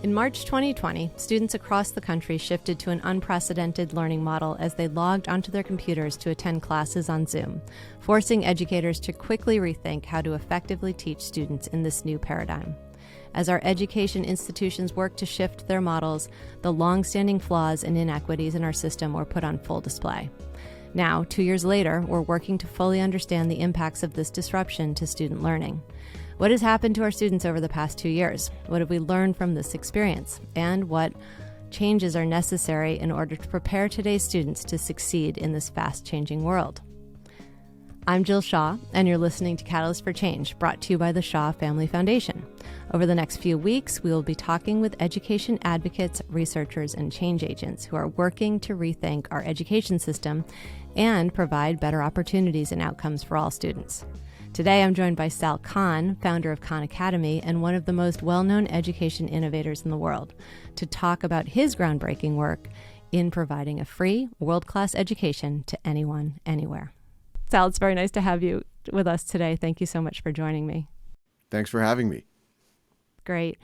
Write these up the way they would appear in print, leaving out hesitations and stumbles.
In March 2020, students across the country shifted to an unprecedented learning model as they logged onto their computers to attend classes on Zoom, forcing educators to quickly rethink how to effectively teach students in this new paradigm. As our education institutions work to shift their models, the longstanding flaws and inequities in our system were put on full display. Now, 2 years later, we're working to fully understand the impacts of this disruption to student learning. What has happened to our students over the past 2 years? What have we learned from this experience? And what changes are necessary in order to prepare today's students to succeed in this fast-changing world? I'm Jill Shaw, and you're listening to Catalyst for Change, brought to you by the Shaw Family Foundation. Over the next few weeks, we will be talking with education advocates, researchers, and change agents who are working to rethink our education system and provide better opportunities and outcomes for all students. Today, I'm joined by Sal Khan, founder of Khan Academy and one of the most well-known education innovators in the world, to talk about his groundbreaking work in providing a free, world-class education to anyone, anywhere. Sal, it's very nice to have you with us today. Thank you so much for joining me. Thanks for having me. Great.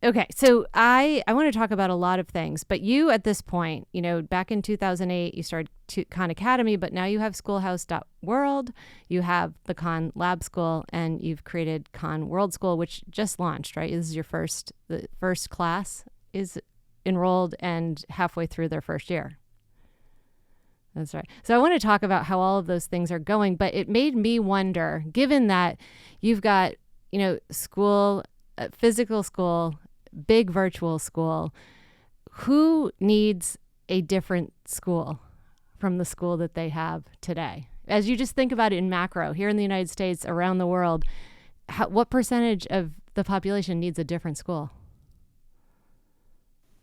Okay, so I want to talk about a lot of things, but you at this point, back in 2008, you started Khan Academy, but now you have schoolhouse.world, you have the Khan Lab School, and you've created Khan World School, which just launched, right? This is the first class is enrolled and halfway through their first year. That's right. So I want to talk about how all of those things are going, but it made me wonder, given that you've got, school, physical school, big virtual school, who needs a different school from the school that they have today? As you just think about it in macro, here in the United States, around the world, what percentage of the population needs a different school?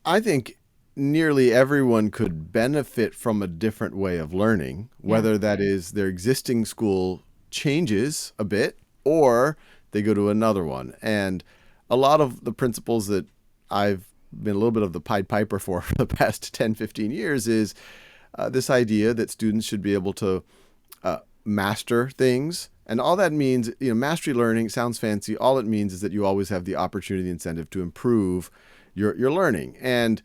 I think nearly everyone could benefit from a different way of learning, whether that is their existing school changes a bit or they go to another one. And a lot of the principles that I've been a little bit of the Pied Piper for the past 10, 15 years is this idea that students should be able to master things. And all that means, mastery learning sounds fancy. All it means is that you always have the opportunity and incentive to improve your learning. And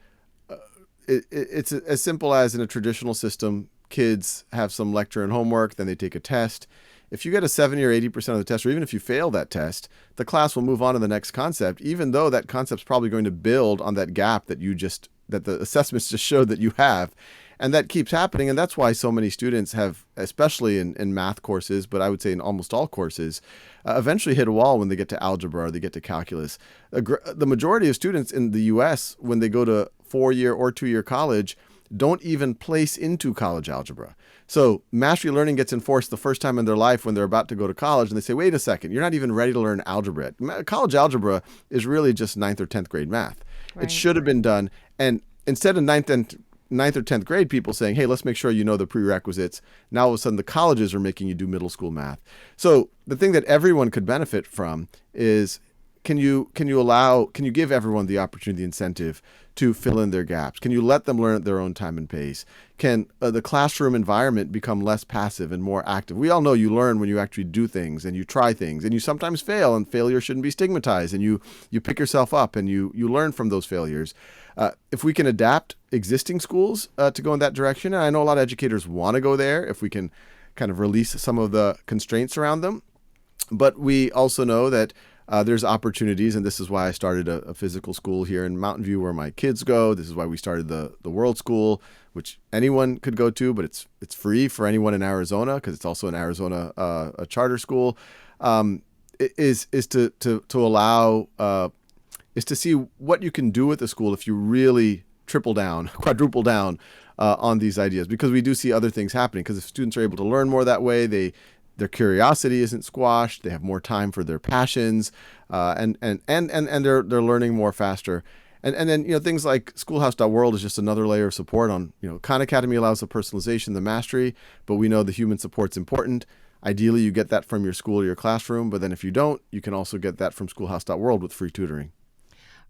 it's as simple as in a traditional system, kids have some lecture and homework, then they take a test. If you get a 70 or 80% of the test, or even if you fail that test, the class will move on to the next concept, even though that concept's probably going to build on that gap that the assessments just showed that you have. And that keeps happening. And that's why so many students have, especially in math courses, but I would say in almost all courses, eventually hit a wall when they get to algebra or they get to calculus. The majority of students in the US, when they go to 4-year or 2-year college, don't even place into college algebra. So mastery learning gets enforced the first time in their life when they're about to go to college, and they say, wait a second, you're not even ready to learn algebra yet. College algebra is really just 9th or 10th grade math. Right. It should have been done. And instead of 9th or 10th grade people saying, hey, let's make sure you know the prerequisites, now all of a sudden the colleges are making you do middle school math. So the thing that everyone could benefit from is, can you give everyone the opportunity, incentive to fill in their gaps? Can you let them learn at their own time and pace? Can the classroom environment become less passive and more active? We all know you learn when you actually do things and you try things, and you sometimes fail, and failure shouldn't be stigmatized, and you pick yourself up and you learn from those failures. If we can adapt existing schools to go in that direction, and I know a lot of educators want to go there, if we can kind of release some of the constraints around them, but we also know that there's opportunities, and this is why I started a physical school here in Mountain View where my kids go. This is why we started the World School, which anyone could go to, but it's free for anyone in Arizona because it's also in Arizona a charter school. Is to see what you can do with the school if you really quadruple down on these ideas, because we do see other things happening. Because if students are able to learn more that way, their curiosity isn't squashed. They have more time for their passions, and they're learning more faster. And then things like schoolhouse.world is just another layer of support on Khan Academy allows the personalization, the mastery, but we know the human support's important. Ideally, you get that from your school or your classroom, but then if you don't, you can also get that from schoolhouse.world with free tutoring.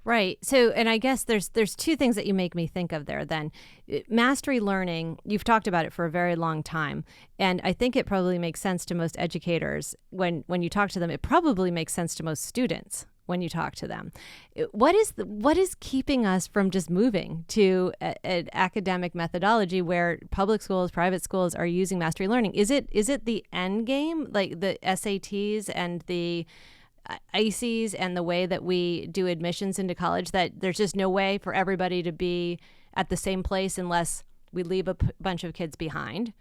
Right. So, and I guess there's two things that you make me think of there then. Mastery learning, you've talked about it for a very long time. And I think it probably makes sense to most educators when you talk to them. It probably makes sense to most students when you talk to them. What is keeping us from just moving to an academic methodology where public schools, private schools are using mastery learning? Is it the end game, like the SATs and the ICEs and the way that we do admissions into college, that there's just no way for everybody to be at the same place unless we leave a bunch of kids behind?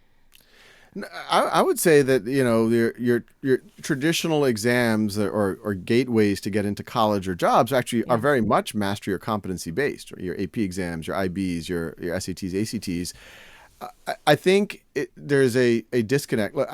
I would say that, your traditional exams or gateways to get into college or jobs actually are very much mastery or competency based. Your AP exams, your IBs, your SATs, ACTs. I think there's a disconnect. Look,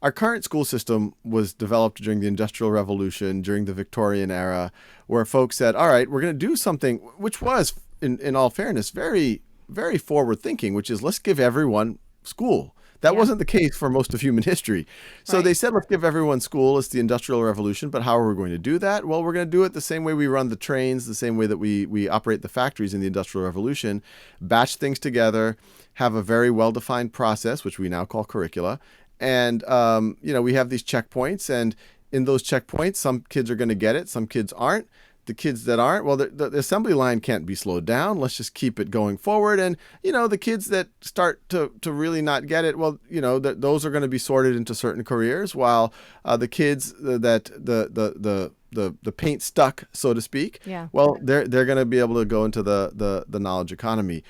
our current school system was developed during the Industrial Revolution, during the Victorian era, where folks said, all right, we're going to do something which was, in all fairness, very, very forward thinking, which is let's give everyone school. That wasn't the case for most of human history. So they said, let's give everyone school. It's the Industrial Revolution. But how are we going to do that? Well, we're going to do it the same way we run the trains, the same way that we operate the factories in the Industrial Revolution, batch things together, have a very well-defined process, which we now call curricula. And, we have these checkpoints. And in those checkpoints, some kids are going to get it. Some kids aren't. The kids that aren't, well, the assembly line can't be slowed down. Let's just keep it going forward. And, the kids that start to really not get it, well, those are going to be sorted into certain careers, while the kids that the paint stuck, so to speak, well, they're going to be able to go into the knowledge economy.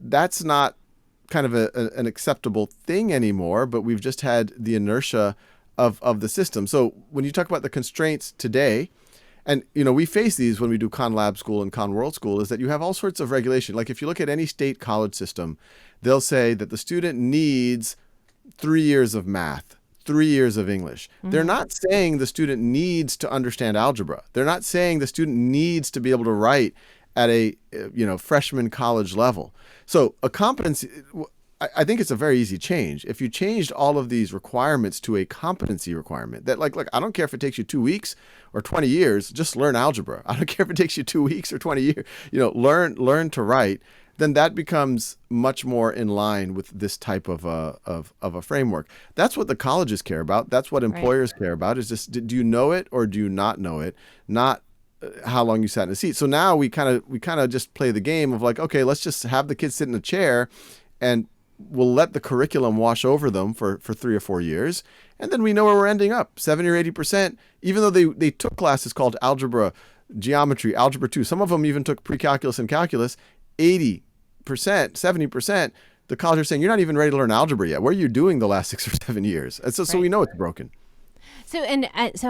That's not kind of an acceptable thing anymore, but we've just had the inertia of the system. So when you talk about the constraints today, and, we face these when we do ConLab School and ConWorld School, is that you have all sorts of regulation. Like if you look at any state college system, they'll say that the student needs 3 years of math, 3 years of English. Mm-hmm. They're not saying the student needs to understand algebra. They're not saying the student needs to be able to write at a, freshman college level. So a competency, I think it's a very easy change. If you changed all of these requirements to a competency requirement, that like I don't care if it takes you 2 weeks or 20 years, just learn algebra. I don't care if it takes you 2 weeks or 20 years, learn to write, then that becomes much more in line with this type of a framework. That's what the colleges care about. That's what employers care about, is just, do you know it or do you not know it? Not how long you sat in a seat. So now we kind of just play the game of like, okay, let's just have the kids sit in a chair and we'll let the curriculum wash over them for 3 or 4 years. And then we know where we're ending up, 70 or 80%, even though they took classes called algebra, geometry, algebra 2. Some of them even took pre-calculus and calculus. 80%, 70%, the college are saying, you're not even ready to learn algebra yet. What are you doing the last 6 or 7 years? And so we know it's broken. So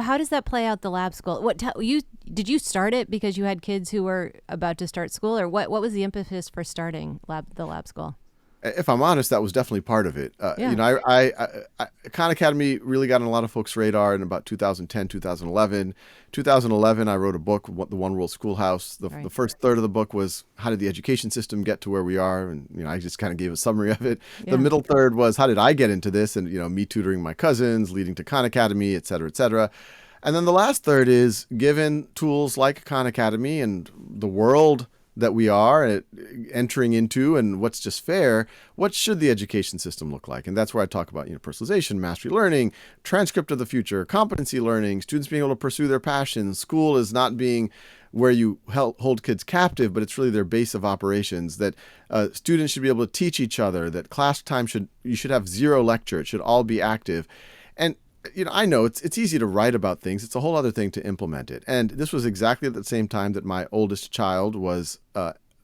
how does that play out the lab school? Did you start it because you had kids who were about to start school, or what was the impetus for starting the lab school? If I'm honest, that was definitely part of it. Khan Academy really got on a lot of folks' radar in about 2010, 2011. 2011, I wrote a book, The One World Schoolhouse. The first third of the book was, how did the education system get to where we are? And, I just kind of gave a summary of it. Yeah. The middle third was, how did I get into this? And, me tutoring my cousins, leading to Khan Academy, et cetera, et cetera. And then the last third is, given tools like Khan Academy and the world that we are entering into and what's just fair, what should the education system look like? And that's where I talk about personalization, mastery learning, transcript of the future, competency learning, students being able to pursue their passions. School is not being where you hold kids captive, but it's really their base of operations, that students should be able to teach each other, that class time you should have 0 lecture. It should all be active. And I know it's easy to write about things. It's a whole other thing to implement it. And this was exactly at the same time that my oldest child was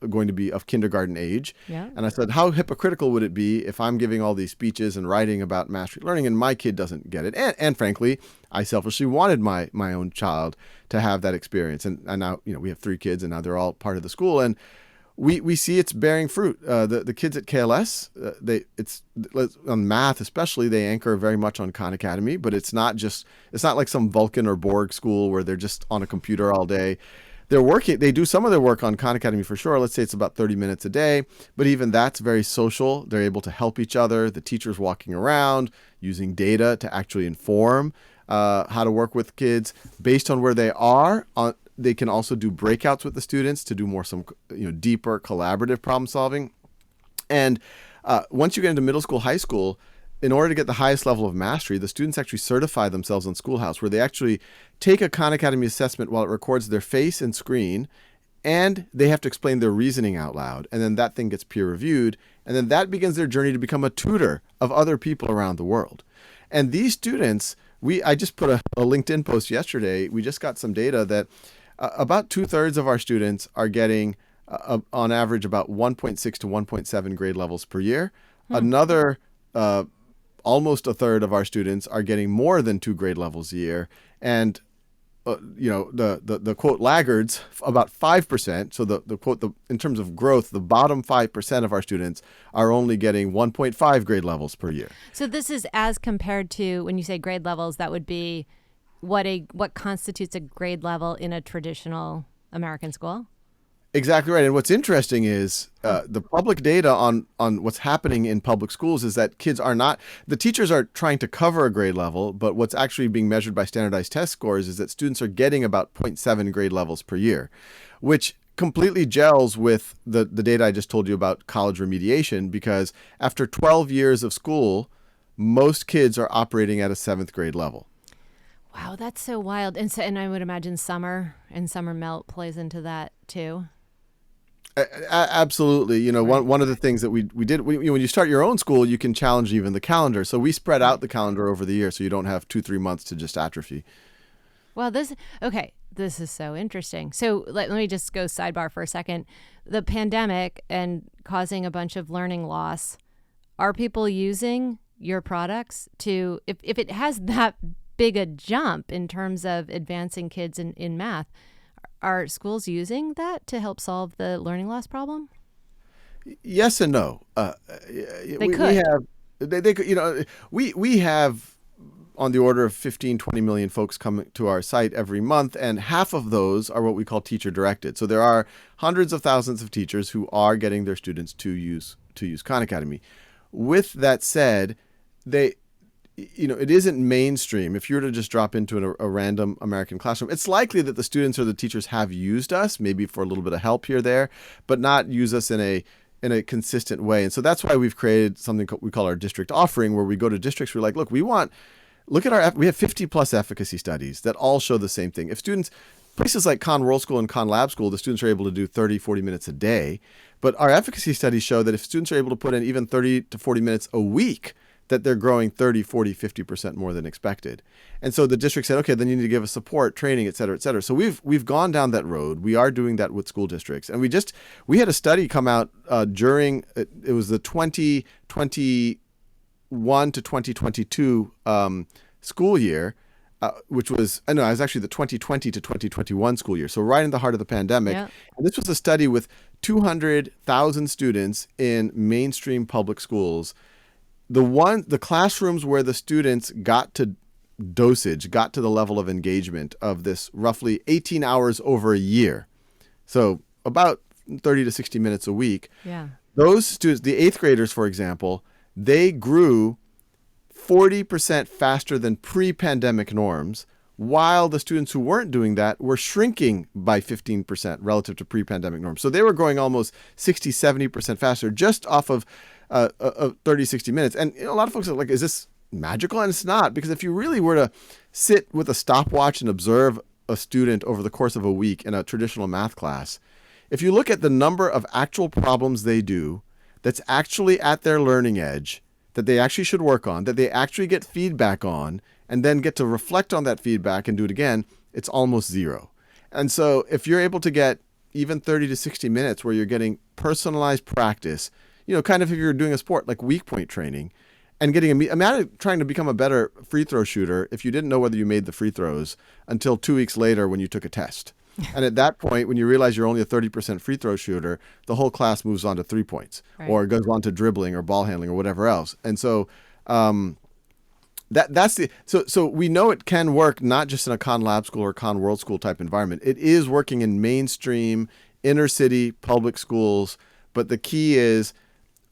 going to be of kindergarten age. Yeah. And I said, how hypocritical would it be if I'm giving all these speeches and writing about mastery learning and my kid doesn't get it? And frankly, I selfishly wanted my own child to have that experience. And now, we have 3 kids and now they're all part of the school. And we see it's bearing fruit. The kids at KLS, on math especially, they anchor very much on Khan Academy, but it's not like some Vulcan or Borg school where they're just on a computer all day. They do some of their work on Khan Academy for sure. Let's say it's about 30 minutes a day, but even that's very social. They're able to help each other. The teacher's walking around using data to actually inform how to work with kids based on where they are. They can also do breakouts with the students to do more deeper collaborative problem solving. And once you get into middle school, high school, in order to get the highest level of mastery, the students actually certify themselves on Schoolhouse, where they actually take a Khan Academy assessment while it records their face and screen, and they have to explain their reasoning out loud. And then that thing gets peer reviewed. And then that begins their journey to become a tutor of other people around the world. And these students, I just put a LinkedIn post yesterday. We just got some data that about 2/3 of our students are getting, on average, about 1.6 to 1.7 grade levels per year. Another almost 1/3 of our students are getting more than 2 grade levels a year. And the quote laggards, about 5%. So the quote, in terms of growth, the bottom 5% of our students are only getting 1.5 grade levels per year. So this is as compared to, when you say grade levels, that would be what constitutes a grade level in a traditional American school? Exactly right. And what's interesting is the public data on what's happening in public schools is that the teachers are trying to cover a grade level, but what's actually being measured by standardized test scores is that students are getting about 0.7 grade levels per year, which completely gels with the data I just told you about college remediation, because after 12 years of school, most kids are operating at a 7th grade level. Wow, that's so wild. And I would imagine summer melt plays into that too. Absolutely. One of the things that we did, when you start your own school, you can challenge even the calendar. So we spread out the calendar over the year, so you don't have 2-3 months to just atrophy. Well, this is so interesting. So let me just go sidebar for a second. The pandemic and causing a bunch of learning loss, are people using your products to, if it has that big a jump in terms of advancing kids in math, are schools using that to help solve the learning loss problem? Yes and no. They could. We have on the order of 15, 20 million folks come to our site every month, and half of those are what we call teacher directed. So there are hundreds of thousands of teachers who are getting their students to use Khan Academy. With that said, it isn't mainstream. If you were to just drop into a random American classroom, it's likely that the students or the teachers have used us, maybe for a little bit of help here or there, but not use us in a consistent way. And so that's why we've created something we call our district offering, where we go to districts. We're like, look, we have 50 plus efficacy studies that all show the same thing. If places like Khan World School and Khan Lab School, the students are able to do 30, 40 minutes a day. But our efficacy studies show that if students are able to put in even 30 to 40 minutes a week, that they're growing 30, 40, 50% more than expected. And so the district said, okay, then you need to give us support, training, et cetera, et cetera. So we've gone down that road. We are doing that with school districts. And we had a study come out during, it was the 2021 to 2022 school year, which was, it was actually the 2020 to 2021 school year. So right in the heart of the pandemic. Yeah. And this was a study with 200,000 students in mainstream public schools. The classrooms where the students got to the level of engagement of this roughly 18 hours over a year, so about 30 to 60 minutes a week. Yeah. Those students, the 8th graders, for example, they grew 40% faster than pre-pandemic norms, while the students who weren't doing that were shrinking by 15% relative to pre-pandemic norms. So they were growing almost 60, 70% faster just off of 30, 60 minutes. And a lot of folks are like, is this magical? And it's not, because if you really were to sit with a stopwatch and observe a student over the course of a week in a traditional math class, if you look at the number of actual problems they do that's actually at their learning edge, that they actually should work on, that they actually get feedback on, and then get to reflect on that feedback and do it again, it's almost zero. And so if you're able to get even 30 to 60 minutes where you're getting personalized practice, kind of if you're doing a sport like weak point training, and imagine trying to become a better free throw shooter if you didn't know whether you made the free throws until 2 weeks later when you took a test. And at that point, when you realize you're only a 30% free throw shooter, the whole class moves on to 3 points, right, or goes on to dribbling or ball handling or whatever else. And so so we know it can work not just in a Khan Lab School or Khan World School type environment. It is working in mainstream inner city public schools, but the key is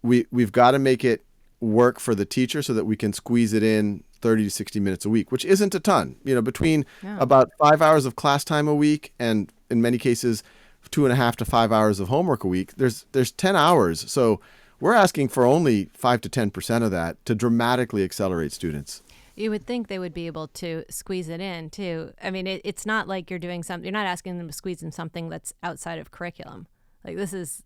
we've got to make it work for the teacher so that we can squeeze it in 30 to 60 minutes a week, which isn't a ton. Between about 5 hours of class time a week and in many cases 2.5 to 5 hours of homework a week, there's 10 hours. So we're asking for only 5 to 10% of that to dramatically accelerate students. You would think they would be able to squeeze it in too. I mean, it's not like you're doing something, you're not asking them to squeeze in something that's outside of curriculum. Like this is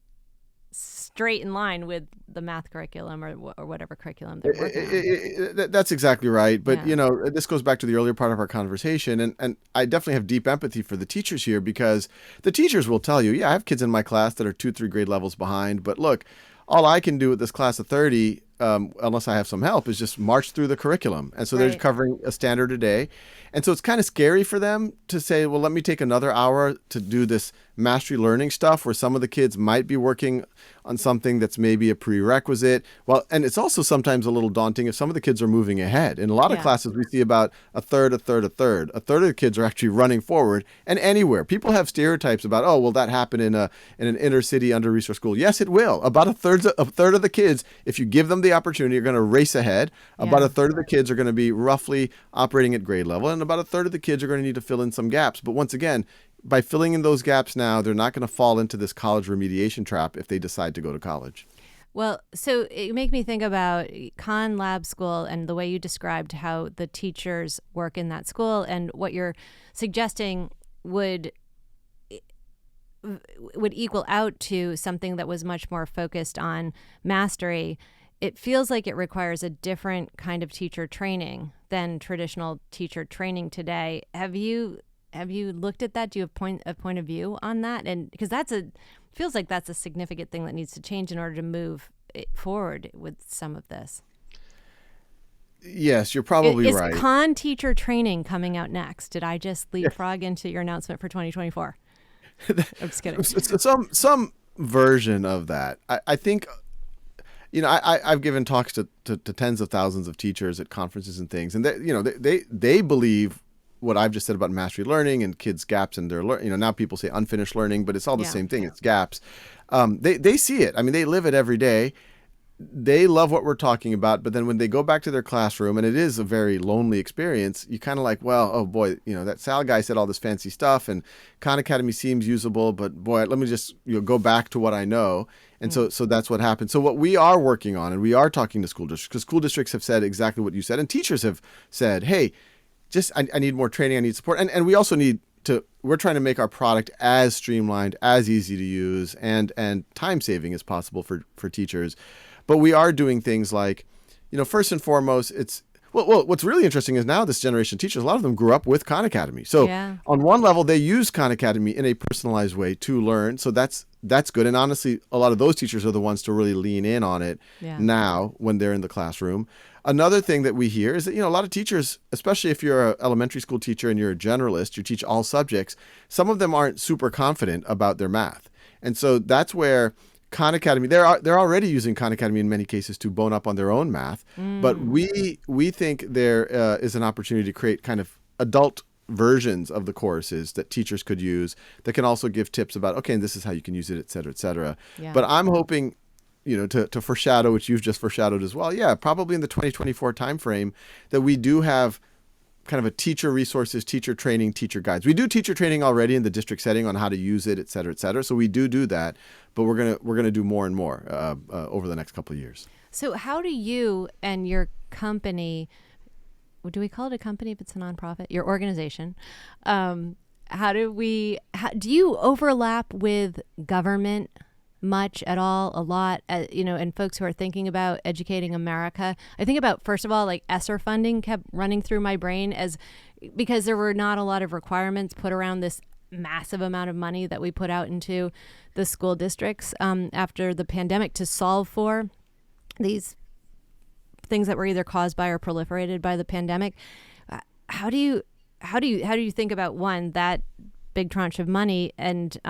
straight in line with the math curriculum or whatever curriculum they're working on. That's exactly right. But, Yeah. this goes back to the earlier part of our conversation. And I definitely have deep empathy for the teachers here, because the teachers will tell you, yeah, I have kids in my class that are 2, 3 grade levels behind. But look, all I can do with this class of 30, unless I have some help, is just march through the curriculum. And so they're Right. covering a standard a day. And so it's kind of scary for them to say, well, let me take another hour to do this mastery learning stuff where some of the kids might be working on something that's maybe a prerequisite. Well, and it's also sometimes a little daunting if some of the kids are moving ahead. In a lot of Yeah. classes, we see about a third, a third, a third. A third of the kids are actually running forward and anywhere. People have stereotypes about, oh, will that happen in an inner city under-resourced school? Yes, it will. About a third of the kids, if you give them the opportunity, are going to race ahead. About Yeah. a third of the kids are going to be roughly operating at grade level, and about a third of the kids are going to need to fill in some gaps. But once again, by filling in those gaps now, they're not going to fall into this college remediation trap if they decide to go to college. Well, so it make me think about Khan Lab School and the way you described how the teachers work in that school, and what you're suggesting would equal out to something that was much more focused on mastery. It feels like it requires a different kind of teacher training than traditional teacher training today. Have you looked at that? Do you have a point of view on that? And because feels like that's a significant thing that needs to change in order to move it forward with some of this. Yes, you're probably right. Is Khan teacher training coming out next? Did I just leapfrog into your announcement for 2024? I'm just kidding. Some version of that. I think, I've given talks to tens of thousands of teachers at conferences and things, and they believe what I've just said about mastery learning and kids' gaps in their now people say unfinished learning, but it's all the Yeah. same thing. It's gaps. They see it. I mean, they live it every day. They love what we're talking about, but then when they go back to their classroom, and it is a very lonely experience, you kind of like, well, oh boy, that Sal guy said all this fancy stuff, and Khan Academy seems usable, but boy, let me just go back to what I know. And so that's what happened. So what we are working on, and we are talking to school districts, because school districts have said exactly what you said, and teachers have said, hey, I need more training, I need support, and we also need to. We're trying to make our product as streamlined, as easy to use, and time saving as possible for teachers. But we are doing things like, first and foremost, it's what's really interesting is now this generation of teachers, a lot of them grew up with Khan Academy. So Yeah. on one level, they use Khan Academy in a personalized way to learn. So that's good. And honestly, a lot of those teachers are the ones to really lean in on it now when they're in the classroom. Another thing that we hear is that, a lot of teachers, especially if you're an elementary school teacher and you're a generalist, you teach all subjects, some of them aren't super confident about their math. And so that's where Khan Academy, they're already using Khan Academy in many cases to bone up on their own math. But we think there is an opportunity to create kind of adult versions of the courses that teachers could use that can also give tips about, okay, and this is how you can use it, et cetera, et cetera. Yeah. But I'm hoping, to foreshadow, which you've just foreshadowed as well. Yeah, probably in the 2024 timeframe that we do have kind of a teacher resources, teacher training, teacher guides. We do teacher training already in the district setting on how to use it, et cetera, et cetera. So we do that, but we're gonna do more and more over the next couple of years. So how do you and your company, do we call it a company if it's a nonprofit? Your organization, do you overlap with government much at all, a lot, and folks who are thinking about educating America? I think about, first of all, like ESSER funding kept running through my brain because there were not a lot of requirements put around this massive amount of money that we put out into the school districts after the pandemic to solve for these things that were either caused by or proliferated by the pandemic. How do you think about, one, that big tranche of money and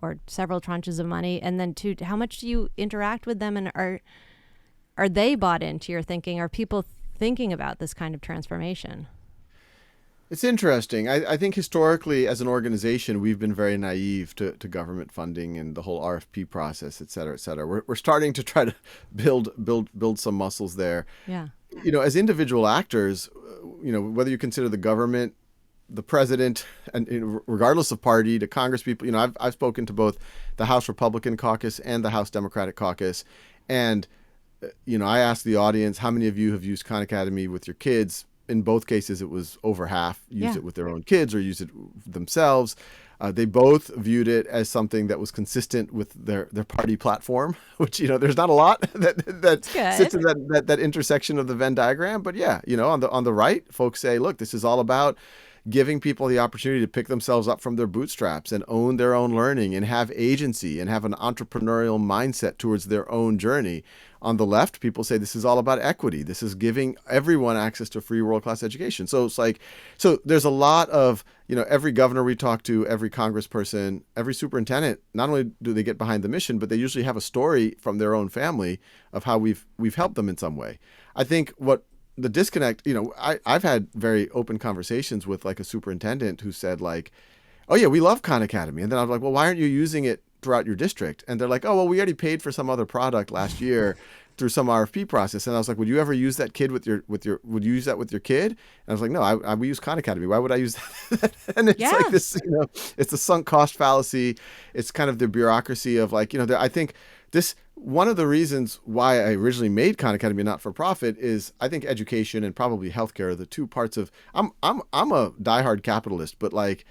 or several tranches of money, and then two, how much do you interact with them, and are they bought into your thinking? Are people thinking about this kind of transformation? It's interesting. I think historically, as an organization, we've been very naive to government funding and the whole RFP process, et cetera, et cetera. We're starting to try to build some muscles there. Yeah. As individual actors, whether you consider the government, the president, and regardless of party, to Congress people, I've spoken to both the House Republican caucus and the House Democratic caucus. And I asked the audience, how many of you have used Khan Academy with your kids? In both cases, it was over half used it with their own kids or used it themselves. They both viewed it as something that was consistent with their party platform, which, there's not a lot that sits in that intersection of the Venn diagram. But yeah, on the right, folks say, look, this is all about giving people the opportunity to pick themselves up from their bootstraps and own their own learning and have agency and have an entrepreneurial mindset towards their own journey. On the left, people say this is all about equity. This is giving everyone access to free world-class education. So it's like, there's a lot of, every governor we talk to, every congressperson, every superintendent, not only do they get behind the mission, but they usually have a story from their own family of how we've helped them in some way. I think what the disconnect, I've had very open conversations with like a superintendent who said like, oh yeah, we love Khan Academy. And then I was like, well, why aren't you using it throughout your district? And they're like, oh, well, we already paid for some other product last year through some RFP process. And I was like, would you ever use that kid would you use that with your kid? And I was like, no, we use Khan Academy. Why would I use that? And it's like this, it's the sunk cost fallacy. It's kind of the bureaucracy of like, I think this, one of the reasons why I originally made Khan Academy not for profit is I think education and probably healthcare are the two parts of, I'm a diehard capitalist, but like,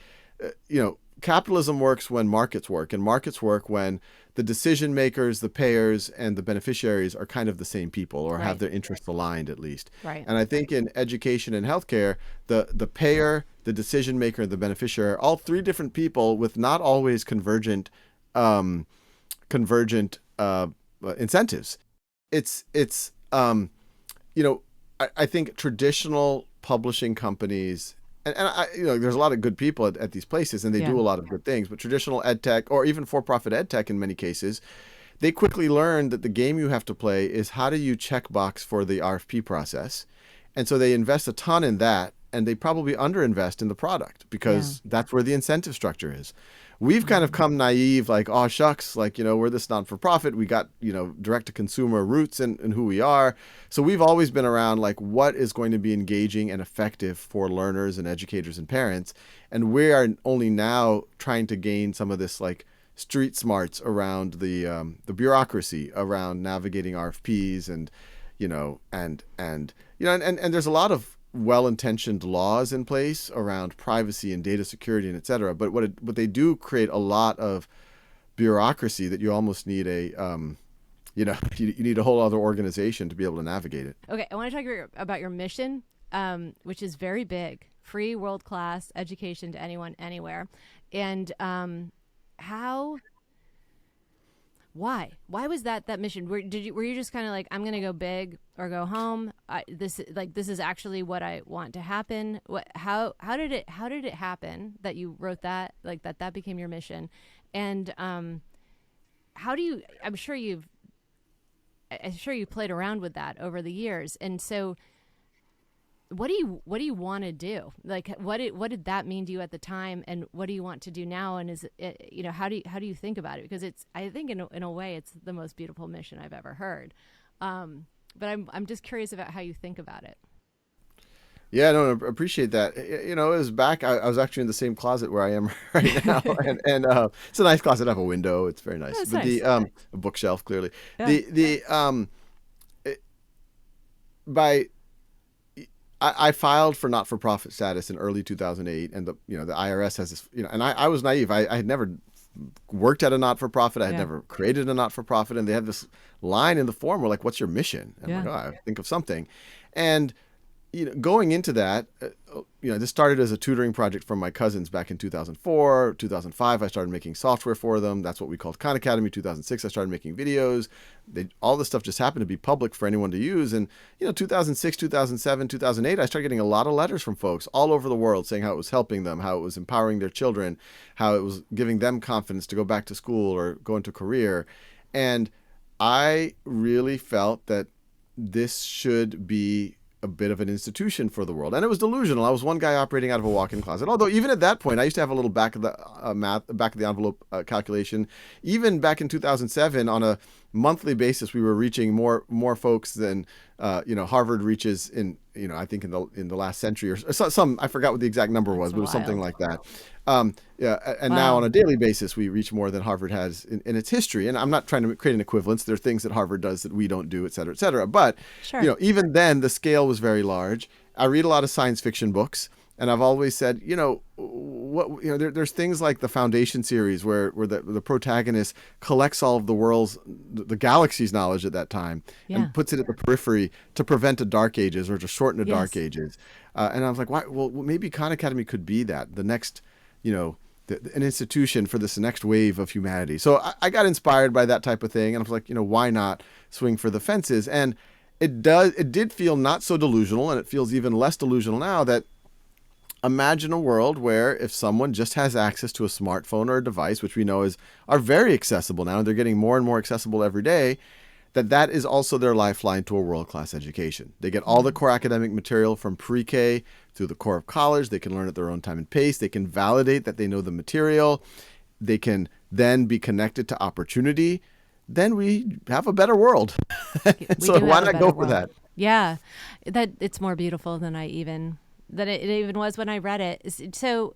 capitalism works when markets work, and markets work when the decision makers, the payers, and the beneficiaries are kind of the same people or have their interests aligned at least. Right. And I think in education and healthcare, the payer, the decision maker, and the beneficiary are all three different people with not always convergent incentives. I think traditional publishing companies, and there's a lot of good people at these places, and they do a lot of good things. But traditional ed tech, or even for-profit ed tech, in many cases, they quickly learn that the game you have to play is how do you checkbox for the RFP process, and so they invest a ton in that, and they probably underinvest in the product because that's where the incentive structure is. We've kind of come naive, like, oh, shucks, like, we're this not-for-profit. We got, direct-to-consumer roots in who we are. So we've always been around, like, what is going to be engaging and effective for learners and educators and parents. And we are only now trying to gain some of this, like, street smarts around the bureaucracy, around navigating RFPs and there's a lot of well-intentioned laws in place around privacy and data security and et cetera. But what they do create a lot of bureaucracy that you almost need you need a whole other organization to be able to navigate it. Okay, I want to talk about your mission, which is very big: free world-class education to anyone, anywhere. And why was that mission? Were you just kind of like, I'm gonna go big or go home? This is actually what I want to happen. How did it happen that you wrote that, like that became your mission? And how do you? I'm sure you played around with that over the years. And so, what do you want to do? Like, what did that mean to you at the time, and what do you want to do now? And is it, how do you think about it? Because I think in a way it's the most beautiful mission I've ever heard. But I'm just curious about how you think about it. Yeah, no, I appreciate that. It was back. I was actually in the same closet where I am right now, and it's a nice closet. I have a window. It's very nice. That's but nice. A bookshelf, clearly. Yeah. I filed for not-for-profit status in early 2008, and the IRS has this, and I was naive. I had never worked at a not-for-profit. I had never created a not-for-profit, and they had this line in the form where like, what's your mission? And I'm like, oh, I think of something. And going into that, this started as a tutoring project from my cousins back in 2004, 2005. I started making software for them. That's what we called Khan Academy. 2006, I started making videos. All this stuff just happened to be public for anyone to use. And 2006, 2007, 2008, I started getting a lot of letters from folks all over the world saying how it was helping them, how it was empowering their children, how it was giving them confidence to go back to school or go into a career. And I really felt that this should be a bit of an institution for the world. And it was delusional. I was one guy operating out of a walk-in closet. Although even at that point, I used to have a little back of the envelope calculation. Even back in 2007, on a monthly basis, we were reaching more folks than Harvard reaches I think in the last century or some, I forgot what the exact number was, but it was something like that. And now on a daily basis, we reach more than Harvard has in its history. And I'm not trying to create an equivalence. There are things that Harvard does that we don't do, et cetera, et cetera. But, Sure. Even then, the scale was very large. I read a lot of science fiction books. And I've always said, there's things like the Foundation series where the protagonist collects all of the galaxy's knowledge at that time and puts it at the periphery to prevent a dark ages or to shorten a dark ages. And I was like, why? Well, maybe Khan Academy could be that, the next, an institution for this next wave of humanity. So I got inspired by that type of thing. And I was like, why not swing for the fences? And it did feel not so delusional, and it feels even less delusional now that imagine a world where if someone just has access to a smartphone or a device, which we know are very accessible now, and they're getting more and more accessible every day, that is also their lifeline to a world-class education. They get all the core academic material from pre-K through the core of college. They can learn at their own time and pace. They can validate that they know the material. They can then be connected to opportunity. Then we have a better world. So why not go for that? Yeah, that it's more beautiful than it even was when I read it. So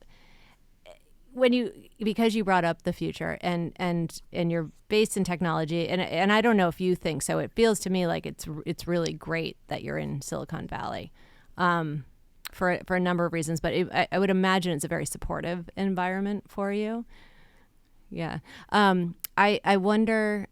because you brought up the future and you're based in technology, and I don't know if you think so, it feels to me like it's really great that you're in Silicon Valley for a number of reasons, but I would imagine it's a very supportive environment for you. Yeah. I wonder,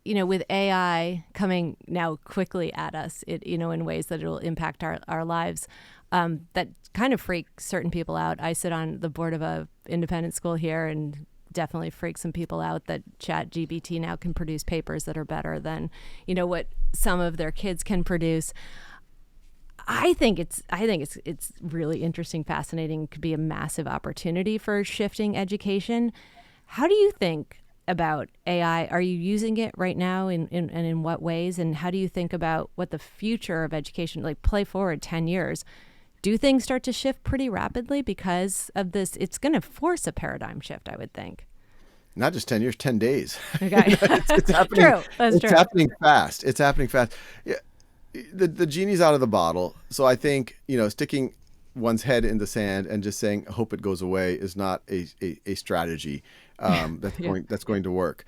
with AI coming now quickly at us, in ways that it'll impact our lives, that kind of freak certain people out. I sit on the board of a independent school here, and definitely freak some people out that ChatGPT now can produce papers that are better than, what some of their kids can produce. I think it's really interesting, fascinating, could be a massive opportunity for shifting education. How do you think about AI? Are you using it right now and in what ways? And how do you think about what the future of education, like play forward 10 years? Do things start to shift pretty rapidly because of this? It's going to force a paradigm shift, I would think. Not just 10 years, 10 days. Okay. It's happening. True. That's true. Happening fast. It's happening fast. Yeah, the genie's out of the bottle. So I think, sticking one's head in the sand and just saying, hope it goes away is not a strategy that's going to work.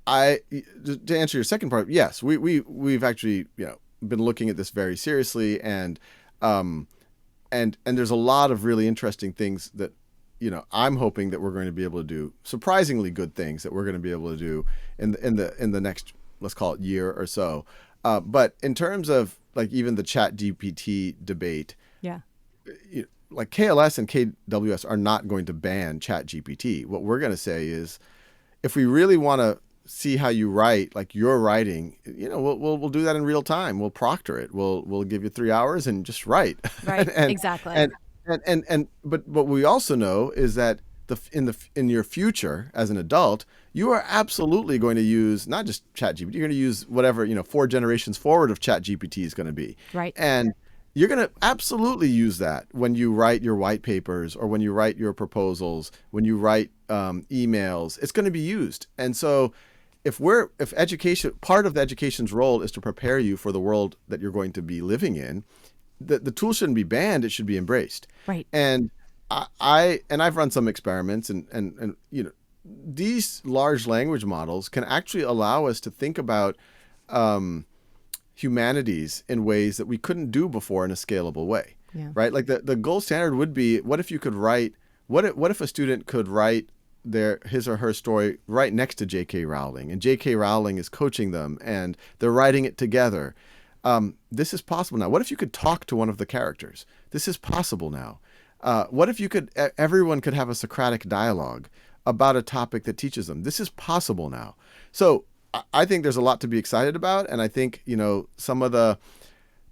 I to answer your second part, yes, we've actually, been looking at this very seriously, and there's a lot of really interesting things that, I'm hoping that we're going to be able to do, surprisingly good things that we're going to be able to do in the next, let's call it, year or so. But in terms of like even the ChatGPT debate, like KLS and KWS are not going to ban ChatGPT. What we're going to say is, if we really want to see how you write, like you're writing, we'll do that in real time. We'll proctor it. We'll give you 3 hours and just write. Right. Exactly. But what we also know is that in your future as an adult, you are absolutely going to use not just ChatGPT. You're going to use whatever 4 generations forward of ChatGPT is going to be. Right. And you're going to absolutely use that when you write your white papers or when you write your proposals, when you write emails. It's going to be used. And so if education, part of the education's role is to prepare you for the world that you're going to be living in, the tool shouldn't be banned. It should be embraced. Right. And I've run some experiments, and these large language models can actually allow us to think about humanities in ways that we couldn't do before in a scalable way. Yeah. Right? Like the gold standard would be, what if you could write, what if a student could write his or her story right next to J.K. Rowling, and J.K. Rowling is coaching them and they're writing it together. This is possible now. What if you could talk to one of the characters? This is possible now. What if everyone could have a Socratic dialogue about a topic that teaches them? This is possible now. So I think there's a lot to be excited about, and I think some of the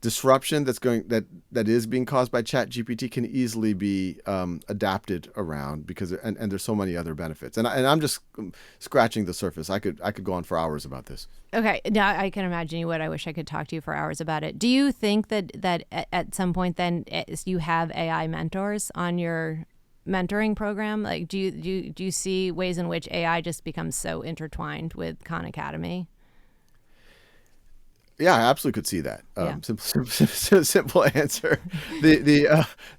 disruption that is being caused by ChatGPT can easily be adapted around, because and there's so many other benefits. And I'm just scratching the surface. I could go on for hours about this. Okay, now I can imagine you would. I wish I could talk to you for hours about it. Do you think that at some point then you have AI mentors on your mentoring program? Like, do you see ways in which AI just becomes so intertwined with Khan Academy? Yeah, I absolutely could see that. Yeah. Simple answer. But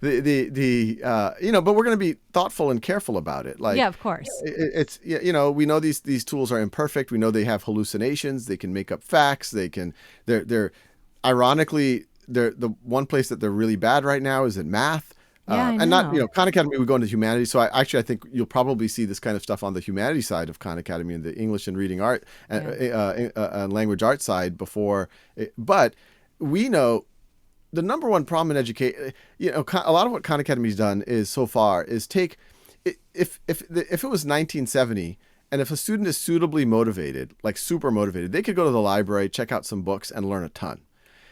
we're going to be thoughtful and careful about it. Yeah, Like, of course. we know these tools are imperfect. We know they have hallucinations. They can make up facts. They're ironically, the one place that they're really bad right now is in math. Yeah, I And not, know. Khan Academy would go into humanities. So I think you'll probably see this kind of stuff on the humanities side of Khan Academy and the English and reading art and language art side before. But we know the number one problem in education, a lot of what Khan Academy's done is so far is take, if it was 1970 and if a student is suitably motivated, like super motivated, they could go to the library, check out some books and learn a ton.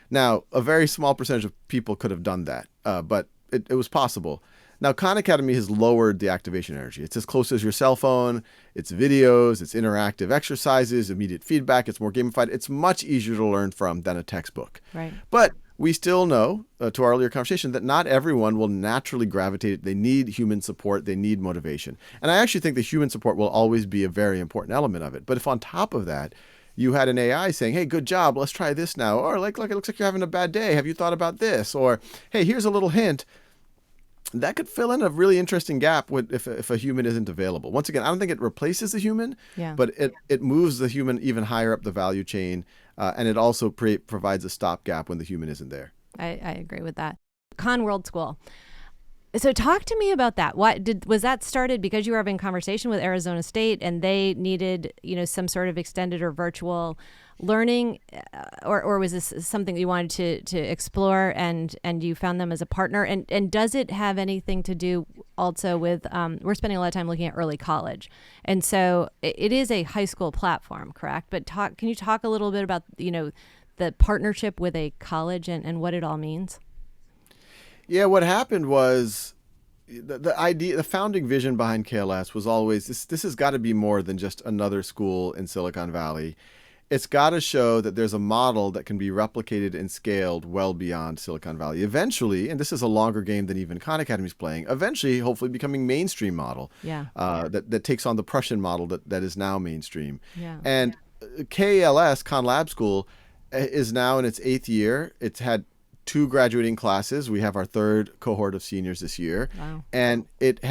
Now, a very small percentage of people could have done that, but it was possible. Now, Khan Academy has lowered the activation energy. It's as close as your cell phone. It's videos, it's interactive exercises, immediate feedback. It's more gamified. It's much easier to learn from than a textbook. Right. But we still know, to our earlier conversation, that not everyone will naturally gravitate. They need human support. They need motivation. And I actually think the human support will always be a very important element of it. But if on top of that, you had an AI saying, hey, good job, let's try this now. Or like, look, it looks like you're having a bad day. Have you thought about this? Or, hey, here's a little hint. That could fill in a really interesting gap if a human isn't available. Once again, I don't think it replaces the human, but it moves the human even higher up the value chain. And it also provides a stopgap when the human isn't there. I agree with that. Khan World School. So talk to me about that. Was that started because you were having a conversation with Arizona State and they needed, some sort of extended or virtual learning, or was this something that you wanted to explore and you found them as a partner? And does it have anything to do also with, we're spending a lot of time looking at early college. And so it is a high school platform, correct? But can you talk a little bit about, the partnership with a college and what it all means? Yeah, what happened was the idea, the founding vision behind KLS was always this has got to be more than just another school in Silicon Valley. It's got to show that there's a model that can be replicated and scaled well beyond Silicon Valley. Eventually, and this is a longer game than even Khan Academy is playing, eventually, hopefully becoming mainstream model that takes on the Prussian model that is now mainstream. Yeah. And KLS, Khan Lab School, is now in its 8th year. It's had 2 graduating classes. We have our 3rd cohort of seniors this year. Wow. And it's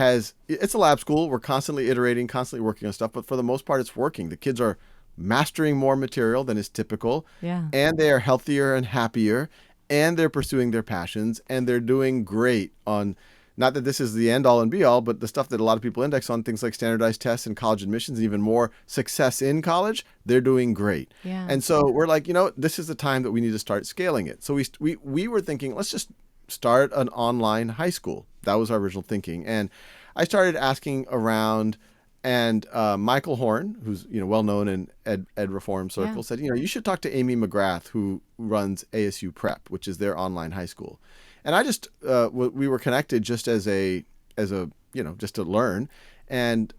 a lab school. We're constantly iterating, constantly working on stuff, but for the most part, it's working. The kids are mastering more material than is typical. Yeah. And they are healthier and happier, and they're pursuing their passions, and they're doing great on, not that this is the end all and be all, but the stuff that a lot of people index on, things like standardized tests and college admissions, and even more success in college, they're doing great. Yeah. And so we're like, this is the time that we need to start scaling it. So we were thinking, let's just start an online high school. That was our original thinking. And I started asking around, and Michael Horn, who's well known in ed reform circles, said, you should talk to Amy McGrath, who runs ASU Prep, which is their online high school. And I just we were connected just as a just to learn, and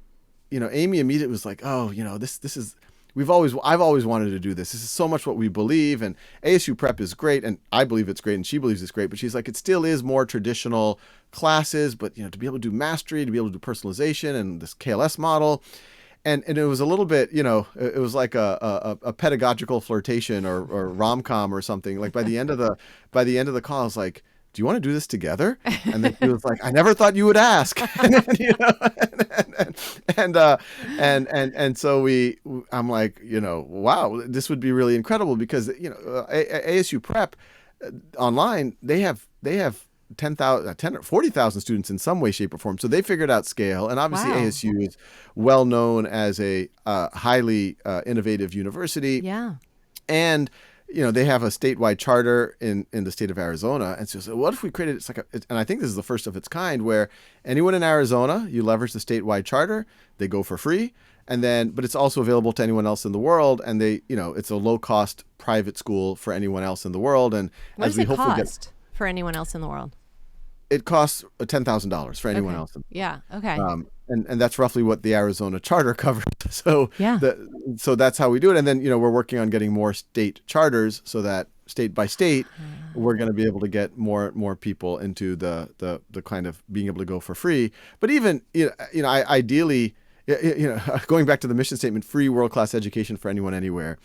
Amy immediately was like, oh, this is I've always wanted to do this. This is so much what we believe, and ASU Prep is great, and I believe it's great, and she believes it's great. But she's like, it still is more traditional classes, but to be able to do mastery, to be able to do personalization, and this KLS model. And it was a little bit, it was like a pedagogical flirtation or rom-com or something. Like by the end of the call, I was like, do you want to do this together? And then he was like, I never thought you would ask. And so I'm like, wow, this would be really incredible because, ASU Prep online, they have 10,000 or 40,000 students in some way, shape, or form. So they figured out scale. And obviously ASU is well known as a highly innovative university. Yeah. And they have a statewide charter in the state of Arizona. And so what if we created, and I think this is the first of its kind, where anyone in Arizona, you leverage the statewide charter, they go for free. But it's also available to anyone else in the world. And it's a low cost private school for anyone else in the world. And what does it cost for anyone else in the world? It costs $10,000 for anyone else. Yeah. Okay. And that's roughly what the Arizona charter covers. So so that's how we do it. And then, we're working on getting more state charters so that state by state, we're going to be able to get more people into the kind of being able to go for free. But even, ideally, going back to the mission statement, free world-class education for anyone, anywhere.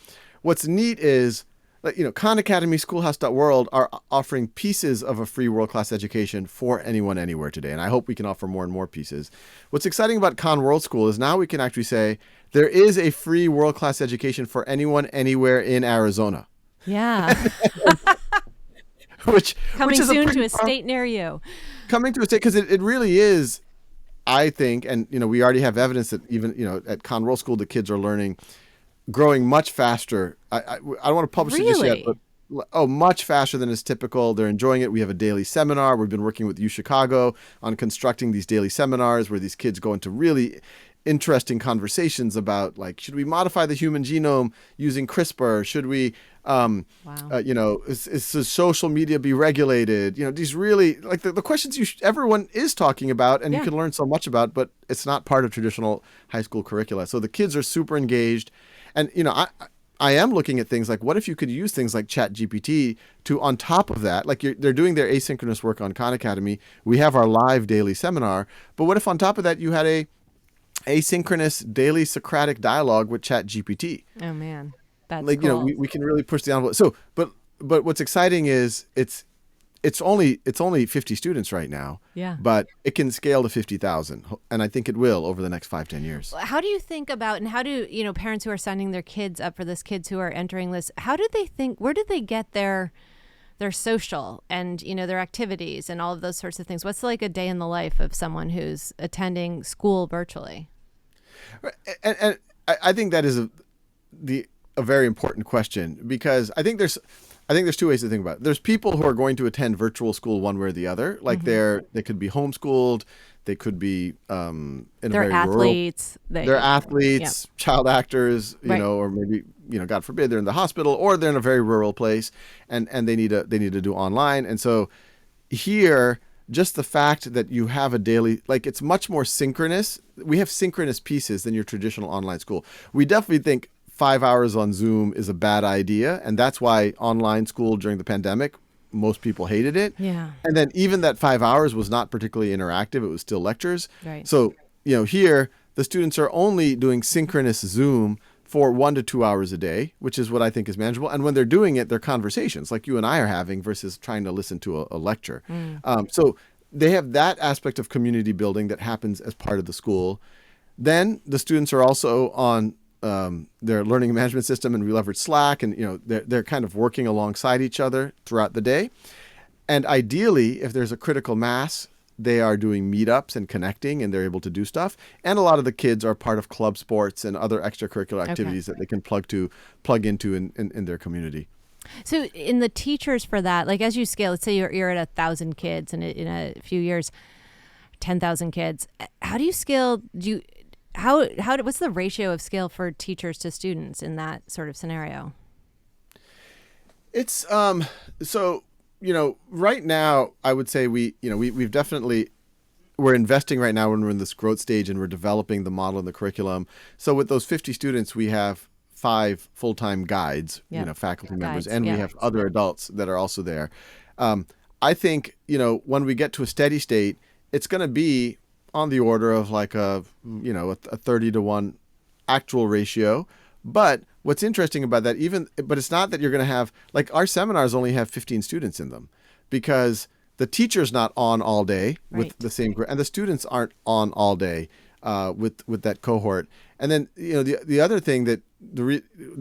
What's neat is like, Khan Academy, Schoolhouse.world are offering pieces of a free world-class education for anyone, anywhere today. And I hope we can offer more and more pieces. What's exciting about Khan World School is now we can actually say there is a free world-class education for anyone, anywhere in Arizona. Yeah. which Coming is soon to a state near you. Coming to a state, because it really is, I think, and we already have evidence that even at Khan World School, the kids are growing much faster. I don't want to publish it just yet, but much faster than is typical. They're enjoying it. We have a daily seminar. We've been working with UChicago on constructing these daily seminars where these kids go into really interesting conversations about, like, should we modify the human genome using CRISPR? Should we, is social media be regulated? These really, like, the questions everyone is talking about and you can learn so much about, but it's not part of traditional high school curricula. So the kids are super engaged. And, I am looking at things like, what if you could use things like ChatGPT to, on top of that, like they're doing their asynchronous work on Khan Academy. We have our live daily seminar. But what if on top of that you had a asynchronous daily Socratic dialogue with ChatGPT? Oh, man. That's like, cool. we can really push the envelope. So, but what's exciting is it's only 50 students right now. Yeah. But it can scale to 50,000. And I think it will over the next 5-10 years. How do you think about, and how do, parents who are signing their kids up for this, kids who are entering this, how do they think, where did they get their social and, their activities and all of those sorts of things? What's like a day in the life of someone who's attending school virtually? And I think that is a very important question, because I think there's two ways to think about it. There's people who are going to attend virtual school one way or the other. Like they could be homeschooled, they could be in a very athletes. They're athletes, child actors, or maybe God forbid they're in the hospital, or they're in a very rural place and they need to do online. And so here, just the fact that you have a daily, like, it's much more synchronous. We have synchronous pieces than your traditional online school. We definitely think 5 hours on Zoom is a bad idea. And that's why online school during the pandemic, most people hated it. Yeah. And then even that 5 hours was not particularly interactive. It was still lectures. Right. So, here the students are only doing synchronous Zoom for 1 to 2 hours a day, which is what I think is manageable. And when they're doing it, they're conversations like you and I are having versus trying to listen to a lecture. So they have that aspect of community building that happens as part of the school. Then the students are also on their learning management system, and we leverage Slack, and they're kind of working alongside each other throughout the day. And ideally, if there's a critical mass, they are doing meetups and connecting, and they're able to do stuff. And a lot of the kids are part of club sports and other extracurricular activities that they can plug into in their community. So in the teachers for that, like, as you scale, let's say you're at 1,000 kids, and in a few years, 10,000 kids. How do you scale? What's the ratio of scale for teachers to students in that sort of scenario? It's so right now I would say we've definitely, we're investing right now when we're in this growth stage and we're developing the model and the curriculum. So with those 50 students, we have 5 full-time guides, faculty members, and we have other adults that are also there. I think when we get to a steady state, it's going to be on the order of like a 30-to-1 actual ratio. But what's interesting about that, but it's not that you're going to have, like, our seminars only have 15 students in them, because the teacher's not on all day with the same group, and the students aren't on all day with that cohort. And then the other thing that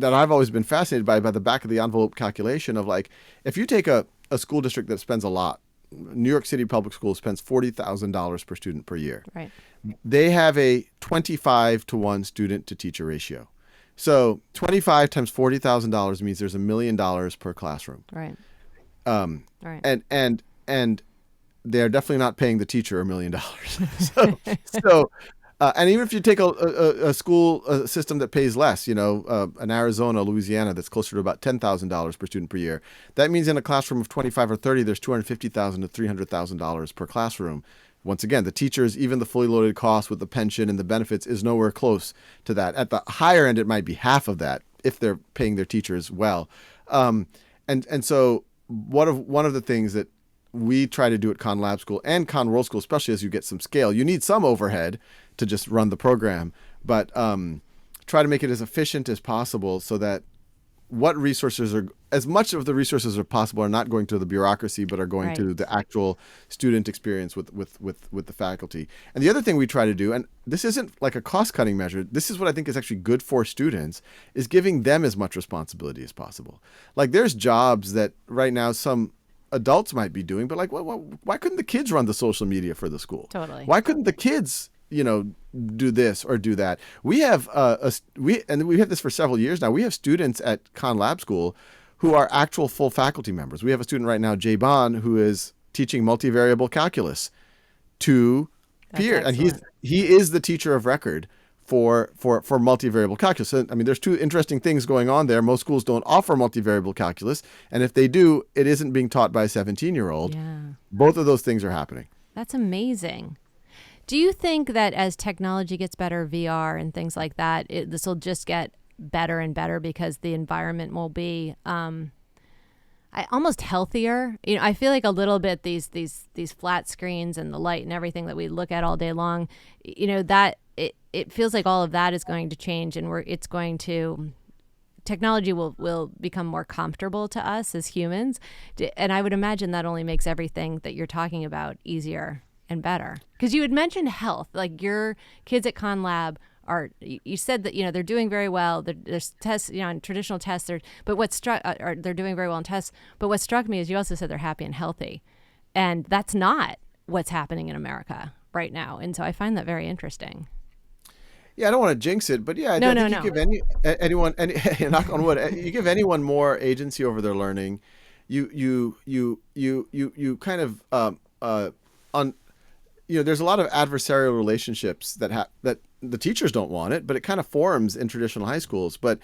I've always been fascinated by the back of the envelope calculation of, like, if you take a school district that spends a lot, New York City Public Schools spends $40,000 per student per year. Right. They have a 25-to-1 student to teacher ratio. So 25 times $40,000 means there's $1 million per classroom. Right. Right. And they're definitely not paying the teacher $1 million. So and even if you take a school system that pays less, an Arizona, Louisiana, that's closer to about $10,000 per student per year, that means in a classroom of 25 or 30, there's $250,000 to $300,000 per classroom. Once again, the teachers, even the fully loaded cost with the pension and the benefits, is nowhere close to that. At the higher end, it might be half of that if they're paying their teachers well. And so one of the things that we try to do at Khan Lab School and Khan World School, especially as you get some scale, you need some overhead to just run the program, but try to make it as efficient as possible so that what resources are, as much of the resources as possible are not going to the bureaucracy, but are going Right. to the actual student experience with the faculty. And the other thing we try to do, and this isn't like a cost cutting measure, this is what I think is actually good for students, is giving them as much responsibility as possible. Like there's jobs that right now some adults might be doing, but like, why couldn't the kids run the social media for the school? Totally. Why couldn't the kids, do this or do that? We have and we've had this for several years now. We have students at Khan Lab School who are actual full faculty members. We have a student right now, Jay Bond, who is teaching multivariable calculus to That's peers, and excellent. he is the teacher of record for multivariable calculus. So, I mean, there's two interesting things going on there. Most schools don't offer multivariable calculus, and if they do, it isn't being taught by a 17-year-old. Yeah. Both of those things are happening. That's amazing. Do you think that as technology gets better, VR and things like that, this will just get better and better because the environment will be almost healthier? I feel like a little bit these flat screens and the light and everything that we look at all day long, that it feels like all of that is going to change, and technology will become more comfortable to us as humans. And I would imagine that only makes everything that you're talking about easier and better. Because you had mentioned health, like your kids at Khan Lab you said that, they're doing very well. There's tests, on traditional tests, they're doing very well in tests. But what struck me is you also said they're happy and healthy. And that's not what's happening in America right now. And so I find that very interesting. Yeah, I don't want to jinx it, but yeah, I think you give anyone, knock on wood, you give anyone more agency over their learning. You kind of on there's a lot of adversarial relationships that the teachers don't want it, but it kind of forms in traditional high schools. But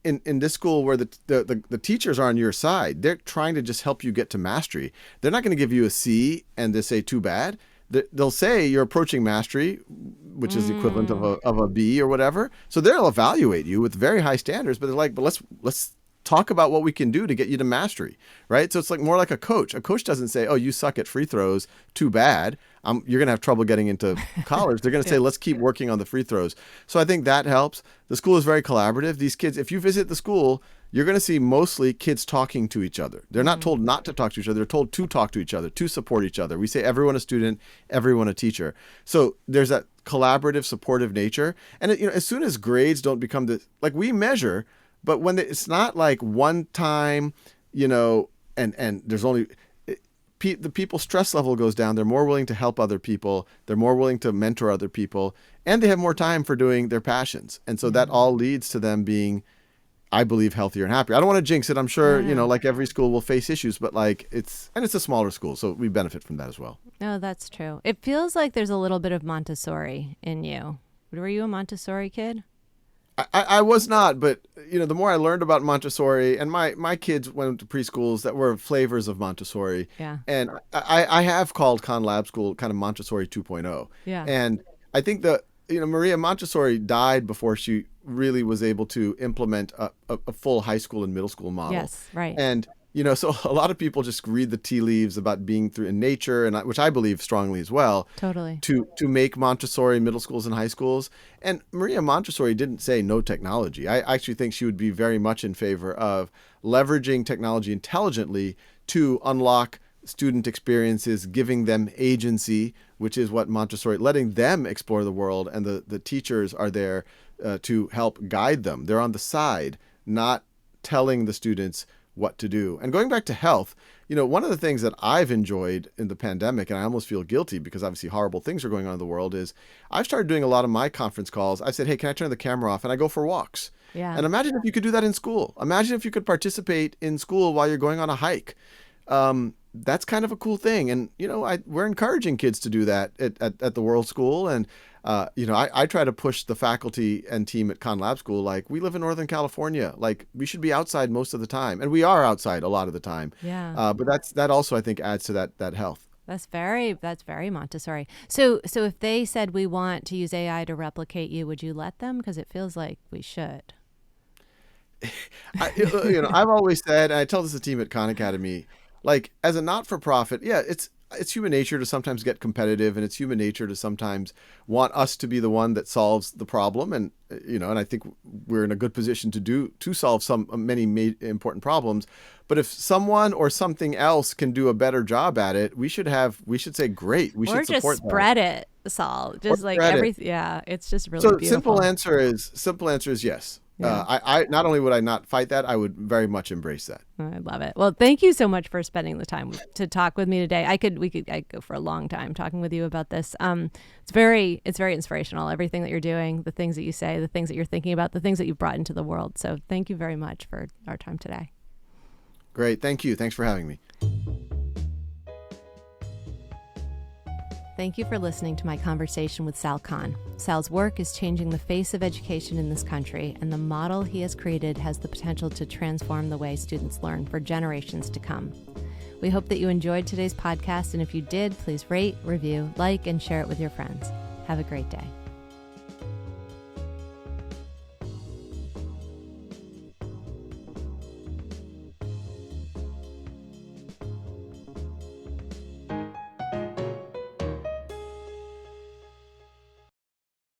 in this school where the teachers are on your side, they're trying to just help you get to mastery. They're not going to give you a C and they say too bad. They'll say you're approaching mastery, which is the equivalent of a B or whatever. So they'll evaluate you with very high standards, but they're like, but let's talk about what we can do to get you to mastery, right? So it's like more like a coach. A coach doesn't say, oh, you suck at free throws, too bad. You're going to have trouble getting into college. They're going to say, let's keep working on the free throws. So I think that helps. The school is very collaborative. These kids, if you visit the school, you're going to see mostly kids talking to each other. They're not told not to talk to each other. They're told to talk to each other, to support each other. We say everyone a student, everyone a teacher. So there's that collaborative, supportive nature. And as soon as grades don't become like we measure, but when it's not like one time, and there's only the people's stress level goes down. They're more willing to help other people. They're more willing to mentor other people, and they have more time for doing their passions. And so that all leads to them being, I believe, healthier and happier. I don't want to jinx it. I'm sure, like every school will face issues, but it's a smaller school. So we benefit from that as well. No, that's true. It feels like there's a little bit of Montessori in you. Were you a Montessori kid? I was not, but the more I learned about Montessori, and my kids went to preschools that were flavors of Montessori. Yeah. And I have called Khan Lab School kind of Montessori 2.0. Yeah. And I think that Maria Montessori died before she really was able to implement a full high school and middle school model. Yes, right. And so a lot of people just read the tea leaves about being through in nature, and which I believe strongly as well. Totally. To make Montessori middle schools and high schools. And Maria Montessori didn't say no technology. I actually think she would be very much in favor of leveraging technology intelligently to unlock student experiences, giving them agency, which is what Montessori, letting them explore the world, and the teachers are there to help guide them. They're on the side, not telling the students what to do. And going back to health, one of the things that I've enjoyed in the pandemic, and I almost feel guilty because obviously horrible things are going on in the world, is I've started doing a lot of my conference calls. I said, hey, can I turn the camera off? And I go for walks. Yeah. And imagine if you could do that in school. Imagine if you could participate in school while you're going on a hike. That's kind of a cool thing. And, we're encouraging kids to do that at the World School. And, I try to push the faculty and team at Khan Lab School, like, we live in Northern California. Like, we should be outside most of the time. And we are outside a lot of the time. Yeah. But that also, I think, adds to that health. That's very Montessori. So if they said we want to use AI to replicate you, would you let them? Because it feels like we should. I've always said, and I tell this to the team at Khan Academy, like, as a not-for-profit, yeah, it's human nature to sometimes get competitive, and it's human nature to sometimes want us to be the one that solves the problem. And and I think we're in a good position to solve many important problems. But if someone or something else can do a better job at it, we should say great. We should support just spread it, Saul. Just like everything. Yeah, it's just really beautiful. Simple answer is yes. Yeah. I not only would I not fight that, I would very much embrace that. I love it. Well, thank you so much for spending the time to talk with me today. I could go for a long time talking with you about this. It's very inspirational. Everything that you're doing, the things that you say, the things that you're thinking about, the things that you've brought into the world. So thank you very much for our time today. Great. Thank you. Thanks for having me. Thank you for listening to my conversation with Sal Khan. Sal's work is changing the face of education in this country, and the model he has created has the potential to transform the way students learn for generations to come. We hope that you enjoyed today's podcast, and if you did, please rate, review, like, and share it with your friends. Have a great day.